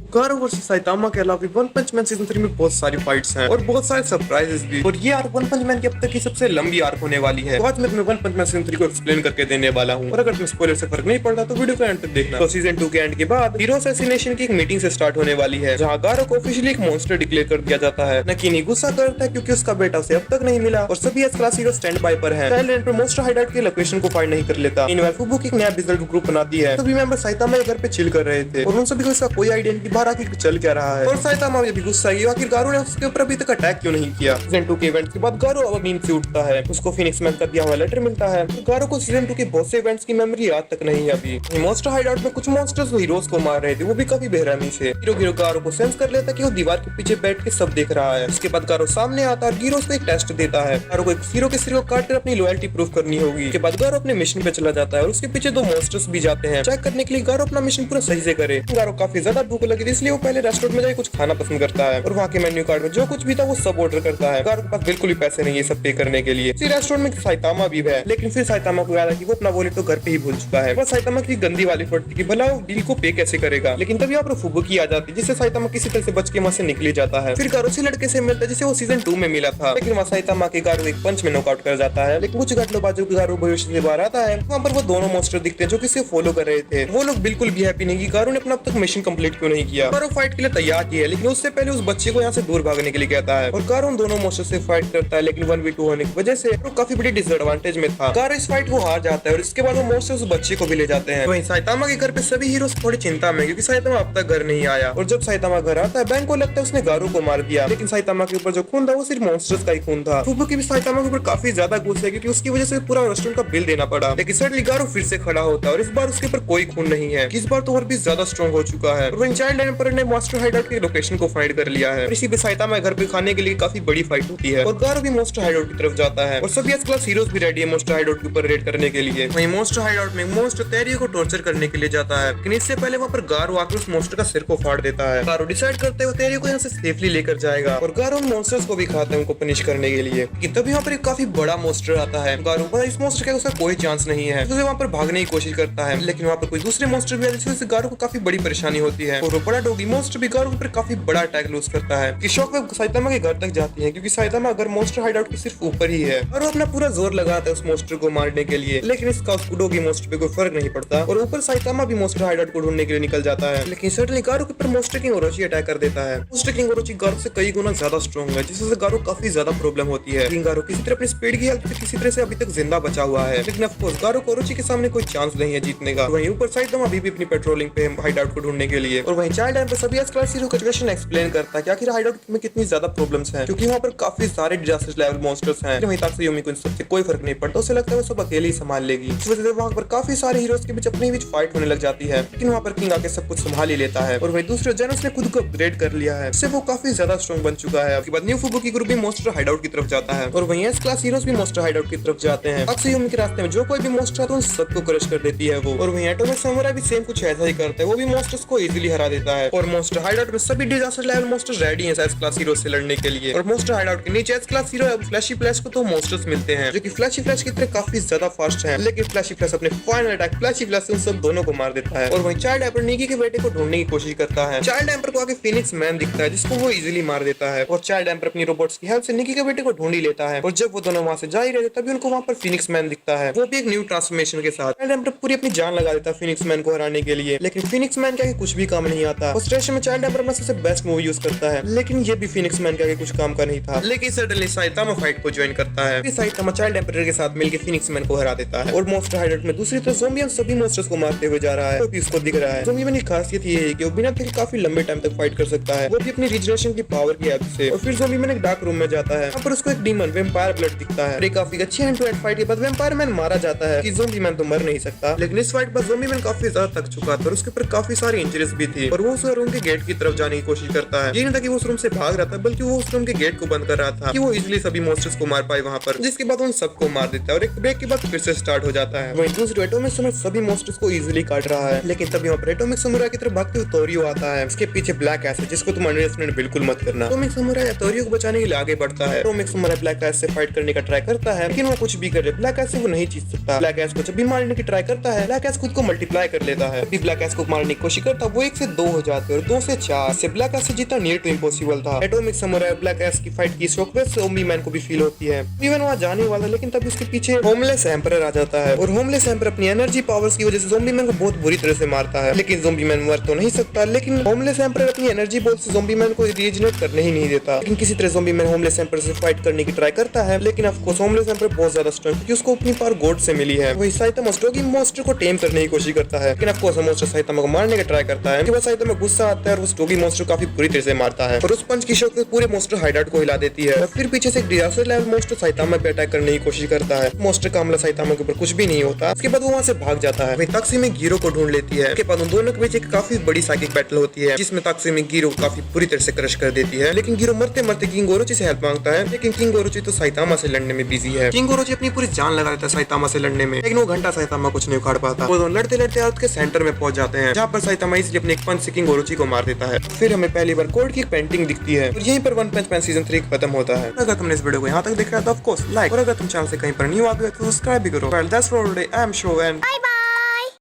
गारो versus Saitama के अलावा one पंच man season 3 में बहुत सारी फाइट्स हैं और बहुत सारे सरप्राइजेस भी। और ये आर्क वन पंच मैन की अब तक की सबसे लंबी आर्क होने वाली है। तो आज मैं तुम्हें वन पंच मैन सीजन 3 को एक्सप्लेन करके देने वाला हूँ। और अगर तुम्हें स्पॉइलर से फर्क नहीं पड़ता तो वीडियो को एंड तक देखना। तो सीजन 2 के एंड के बाद हीरो असैसिनेशन की एक मीटिंग से स्टार्ट होने वाली है, जहाँ गारो को ऑफिशियली एक मॉन्स्टर डिक्लेयर कर दिया जाता है। नकीनी गुस्सा करता है क्योंकि उसका बेटा उसे अब तक नहीं मिला और सभी S class hero stand by पर हैं। चाइल्ड पर मॉन्स्टर हाइडआउट की लोकेशन को फाइंड नहीं कर लेता। इनवेल फुबू की एक नया बिजनेस ग्रुप बना दी है। सभी मेंबर साइतामा के घर पे चिल कर रहे थे और उन सभी को इसका कोई आइडिया नहीं कि बाहर आके चल क्या रहा है। और साइतामा में भी गुस्सा है आखिर गारो ने उसके ऊपर अभी तक अटैक क्यों नहीं किया। सीजन 2 के इवेंट्स के बाद गारो अब नींद से उठता है। उसको फिनिक्स मैन का दिया हुआ लेटर मिलता है। तो गारो को सीजन 2 के बहुत से इवेंट्स की मेमोरी याद तक नहीं है अभी। मॉन्स्टर हाइडआउट में कुछ मॉन्स्टर्स हीरोज को मार रहे थे, वो भी काफी बेरहमी से। हीरो गारो को सेंस कर लेता है कि वो दीवार के पीछे बैठ के सब देख रहा है। उसके बाद गारो सामने आता है और हीरोज को एक टेस्ट देता है। गारो को एक हीरो के सिर को काट कर अपनी लॉयल्टी प्रूफ करनी होगी। उसके बाद गारो अपने मिशन पे चला जाता है और उसके पीछे दो मॉन्स्टर्स भी जाते हैं चेक करने के लिए गारो अपना मिशन पूरा सही से करे। गारो काफी ज्यादा भूख लगी थी, इसलिए वो पहले रेस्टोरेंट में जाकर कुछ खाना पसंद करता है और वहाँ के मेन्यू कार्ड में जो कुछ भी था वो सब ऑर्डर करता है। गारो के पास बिल्कुल भी पैसे नहीं है सब पे करने के लिए। इसी रेस्टोरेंट में साइतामा भी है, लेकिन फिर साइतामा को याद है कि वो अपना वॉलेट तो घर पे ही भूल चुका है। बस साइतामा की गंदी वाली फटती कि भला वो डील को पे कैसे करेगा। लेकिन तभी यहाँ पर फुबुकी आ जाती है, जिससे साइतामा किसी तरह से बच के वहाँ से निकल जाता है। फिर गारो उसी लड़के से मिलता है जिसे वो सीजन 2 में मिला था, लेकिन वहाँ साइतामा के गारो एक पंच में नॉकआउट कर जाता है। लेकिन कुछ घटना बाजू गारो भविष्य से बाहर आता है। वहाँ पर वो दोनों मॉन्स्टर दिखते हैं जो किसी फॉलो कर रहे थे। वो लोग बिल्कुल भी हैप्पी नहीं कि गारो ने अपना अब तक मिशन कंप्लीट क्यों नहीं किया। गारो फाइट के लिए तैयार ही है, लेकिन उससे पहले उस बच्चे को यहाँ से दूर भागने के लिए कहता है और गारो उन दोनों मॉन्स्टर से फाइट करता है। लेकिन 1v2 होने की वजह से वो काफी बड़ी डिसएडवांटेज में था। गारो इस फाइट को हार जाता है और इसके बाद वो मॉन्स्टर उस बच्चे को भी ले जाते हैं। वहीं साइतामा के घर पे सभी हीरोज थोड़ी चिंता में, क्योंकि साइतामा अब तक घर नहीं आया। और जब साइतामा घर आता है बैंक को लगता है उसने गारो को मार दिया, लेकिन साइतामा के ऊपर जो खून था वो सिर्फ मॉन्स्टर्स का ही खून था। फुबुकी भी साइतामा के ऊपर काफी ज्यादा गुस्सा है, क्योंकि उसकी वजह से पूरा रेस्टोरेंट का बिल देना पड़ा। लेकिन सडनली गारो फिर से खड़ा होता है और इस बार उसके ऊपर कोई खून नहीं है। इस बार तो और भी ज्यादा स्ट्रॉन्ग हो चुका है। और चाइल्ड एम्पर ने मास्टर हाइडआउट की लोकेशन को फाइंड कर लिया है। इसी पे साइतामा घर पे खाने के लिए काफी बड़ी फाइट होती है और गारो भी मॉन्स्टर हाइडआउट की तरफ जाता है और सभी एस क्लास हीरोज भी रेडी है मॉन्स्टर हाइडआउट के ऊपर रेड करने के लिए। वहीं मॉन्स्टर हाइडआउट में मॉन्स्टर तेरियो को टॉर्चर करने के लिए जाता है, लेकिन इससे पहले वहाँ पर गारो आकर उस मॉन्स्टर का सिर को फाड़ देता है। गारो डिसाइड करते हुए तेरियो को यहाँ से सेफली लेकर जाएगा और गारो उन मॉन्स्टर्स को भी खाता है उनको पनिश करने के लिए। तभी यहाँ पर एक काफी बड़ा मॉन्स्टर आता है। गारो पर इस मॉन्स्टर का उसका कोई चांस नहीं है, तो वहाँ पर भागने की कोशिश करता है, लेकिन वहाँ पर कोई दूसरे मॉन्स्टर भी है जिससे गारो को काफी बड़ी परेशानी होती है। और वो बड़ा डॉगी मॉन्स्टर भी गारो पर काफी बड़ा अटैक लूज करता है कि शॉकवेव साइतामा के घर तक जाती है, क्योंकि साइतामा अगर मॉन्स्टर हाइडआउट के सिर्फ ऊपर ही है और वो अपना पूरा जोर लगाता है उस मॉन्स्टर को मारने के लिए। लेकिन इसका उस डॉगी मॉन्स्टर पे कोई फर्क नहीं पड़ता और ऊपर साइतामा भी मॉन्स्टर हाइडआउट को ढूंढने के लिए निकल जाता है। लेकिन सडनली गारो के ऊपर मॉन्स्टर किंग ओरोची अटैक कर देता है। मॉन्स्टर किंग ओरोची गारो से कई गुना ज्यादा स्ट्रॉन्ग है, जिससे गारो काफी ज्यादा प्रॉब्लम होती है। किंग गारो किसी तरह अपनी स्पीड की हेल्प से किसी तरह से अभी तक जिंदा बचा हुआ है, लेकिन ऑफ कोर्स गारो को ओरोची के सामने कोई चांस नहीं है जीतने का। वहीं ऊपर साइतामा अभी भी अपनी पेट्रोलिंग पे हाइडआउट को ढूंढने के लिए। और वहीं चाइल्ड एम्पर सभी S class hero situation explain करता है कि आखिर हाइडआउट में कितनी ज्यादा प्रॉब्लम्स हैं, क्योंकि वहाँ पर काफी सारे डिजास्टर लेवल मॉन्स्टर्स हैं। वहीं तक से यूमी को इन सबसे कोई फर्क नहीं पड़ता, उसे लगता है वो सब अकेले ही संभाल लेगी। इस वजह से वहाँ पर काफी सारे हीरोज के बीच अपने बीच फाइट होने लग जाती है, लेकिन वहाँ पर किंग आके सब कुछ संभाल ही लेता है। और वहीं दूसरे जेनस ने खुद को अपग्रेड कर लिया है, इससे वो काफी ज्यादा स्ट्रॉन्ग बन चुका है। उसके बाद न्यू फुबुकी ग्रुप भी मॉन्स्टर हाइडआउट की तरफ जाता है और वहीं एस क्लास हीरोज भी मॉन्स्टर हाइडआउट की तरफ जाते हैं। अक्सर यूमी के रास्ते में जो कोई भी मॉन्स्टर आता है उन सबको क्रश कर देती है वो। और वहीं एटॉमिक समुराई भी सेम कुछ ऐसा ही करता है, वो भी मॉन्स्टर्स को इजीली हरा देता है। और मॉन्स्टर हाइडआउट में सभी डिजास्टर लेवल मॉन्स्टर्स रेडी हैं एस क्लास हीरो से लड़ने के लिए। और मॉन्स्टर हाइडआउट के नीचे S class hero flashy flash को तो मॉन्स्टर्स मिलते हैं जो कि फ्लैशी फ्लैश की तरह काफी ज्यादा फास्ट हैं, लेकिन फ्लैशी फ्लैश अपने फाइनल अटैक फ्लैशी फ्लैश से उन सब दोनों को मार देता है। और वहीं चाइल्ड एम्पर निकी के बेटे को ढूंढने की कोशिश करता है। चाइल्ड एम्पर को आगे फिनिक्स मैन दिखता है जिसको वो इजीली मार देता है और चाइल्ड एम्पर अपनी रोबोट्स की हेल्प से निकी के बेटे को ढूंढ ही लेता है। और जब वो दोनों वहां से जा ही रहे थे तभी उनको वहां पर फिनिक्स मैन दिखता है, वो भी एक न्यू ट्रांसफॉर्मेशन के साथ। चाइल्ड एम्पर पूरी अपनी जान लगा देता है फिनिक्स मैन को हराने के लिए, लेकिन फिनिक्स मैन के आगे कुछ भी काम नहीं आता। उस स्टेशन में चाइल्ड एम्पर अपना सबसे बेस्ट मूव यूज करता है, लेकिन ये भी फिनिक्स मैन के आगे कुछ काम का नहीं था। लेकिन सडनली साइतामा फाइट को ज्वाइन करता है। साइतामा चाइल्ड एम्पर के साथ मिलकर फिनिक्स मैन को हरा देता है और मॉन्स्टर हाइडआउट में दूसरी तरफ ज़ोंबी सभी मॉन्स्टर्स को मारते हुए जा रहा है, तो भी उसको दिख रहा है। ज़ोंबी मैन की खासियत ये है कि वो बिना थके काफी लंबे टाइम तक फाइट कर सकता है, वो भी अपनी रिजनरेशन की पावर की हेल्प से। और फिर ज़ोंबी मैन एक डार्क रूम में जाता है, वहाँ पर उसको एक डीमन वेम्पायर ब्लड दिखता है। एक काफी अच्छी हैंड टू हैंड फाइट के बाद वेम्पायर मैन मारा जाता है कि ज़ोंबी मैन तो मर नहीं सकता, लेकिन इस फाइट पर ज़ोंबी मैन काफी ज्यादा थक चुका था और उसके ऊपर काफी सारी इंजरीज भी थी और वो उस रूम के गेट की तरफ जाने की कोशिश करता है। ये नहीं था कि वो उस रूम से भाग रहा था, बल्कि वो उस रूम के गेट को बंद कर रहा था कि वो इजीली सभी मॉन्स्टर्स को मार पाए वहाँ पर, जिसके बाद उन सबको मार देता है और एक ब्रेक के बाद फिर से स्टार्ट हो जाता है। वहीं दूसरे एटॉमिक समुराई सभी मॉन्स्टर्स को इजीली काट रहा है, लेकिन तब यहाँ पर एटॉमिक समुराई की तरफ भागते हुए तोरियो आता है। उसके पीछे ब्लैक एस है जिसको तुम अंडरएस्टिमेट बिल्कुल मत करना। एटॉमिक समुराई तोरियो को बचाने के लिए आगे बढ़ता है। एटॉमिक समुराई ब्लैक एस से फाइट करने का ट्राई करता है, लेकिन वो कुछ भी करे ब्लैक एस से वो नहीं जीत सकता। ब्लैक एस को जब भी मारने की ट्राई करता है ब्लैक एस खुद को मल्टीप्लाई कर लेता है। अभी ब्लैक एस को मारने की कोशिश करता है वो 1 से 2 हो हो जाते हैं और 2 से 4 से ब्लैक एस से जीतना नियर टू इम्पॉसिबल था। एटॉमिक समुराई ब्लैक एस की फाइट की शॉकवेव से ज़ॉम्बी मैन को भी फील होती है। ज़ॉम्बी मैन वहाँ जाने वाला, लेकिन तभी उसके पीछे होमलेस एम्परर आ जाता है और होमलेस एम्परर अपनी एनर्जी पावर्स की वजह से ज़ॉम्बी मैन को बहुत बुरी तरह से मारता है। लेकिन ज़ॉम्बी मैन मर तो नहीं सकता, लेकिन होमलेस एम्परर अपनी एनर्जी बॉल से ज़ॉम्बी मैन को रीजनरेट करने ही नहीं देता। लेकिन किसी तरह ज़ॉम्बी मैन होमलेस एम्परर से फाइट करने की ट्राई करता है, लेकिन ऑफ कोर्स होमलेस एम्परर बहुत ज्यादा स्ट्रांग क्योंकि उसको अपनी पावर गॉड से मिली है। वही साइतामा स्टोगी मॉन्स्टर को टेम करने की कोशिश करता है, लेकिन ऑफ कोर्स मॉन्स्टर साइतामा को मारने का ट्राई करता है। उसके बाद साइतामा गुस्सा आता है और वो स्टोगी मॉन्स्टर काफी बुरी तरह से मारता है और उस पंच की शॉक पूरे मॉन्स्टर हाइडाउट को हिला देती है। और फिर पीछे से एक डिजास्टर लेवल मॉन्स्टर साइतामा पे अटैक करने की कोशिश करता है। मॉन्स्टर का हमला साइतामा के ऊपर कुछ भी नहीं होता। उसके बाद वो वहां से भाग जाता है। वही ताक्सीमी गिरो को ढूंढ लेती है। उसके बाद उन दोनों के बीच एक काफी बड़ी साइकिक बैटल होती है, जिसमें ताक्सीमी गिरो काफी बुरी तरह से क्रश कर देती है। लेकिन गिरो मरते मरते किंग ओरोची से हेल्प मांगता है, लेकिन किंग ओरोची तो साइतामा से लड़ने में बिजी है। किंग ओरोची अपनी पूरी जान लगा देता है साइतामा से लड़ने में, लेकिन वो घंटा साइतामा कुछ नहीं उखाड़ पाता। वो दोनों लड़ते लड़ते अर्थ के सेंटर में पहुंच जाते हैं, जहाँ पर साइतामा इसलिए अपने एक पंच से किंग ओरोची को मार देता है। फिर हमें पहली बार कोड की एक पेंटिंग दिखती है और यहीं पर वन पंच मैन सीजन 3 खत्म होता है। अगर तुमने इस वीडियो को यहाँ तक देखा है तो ऑफ कोर्स लाइक, और अगर तुम चैनल से कहीं पर न्यू आ गए तो सब्सक्राइब भी करो। Well, that's for today. I'm Show and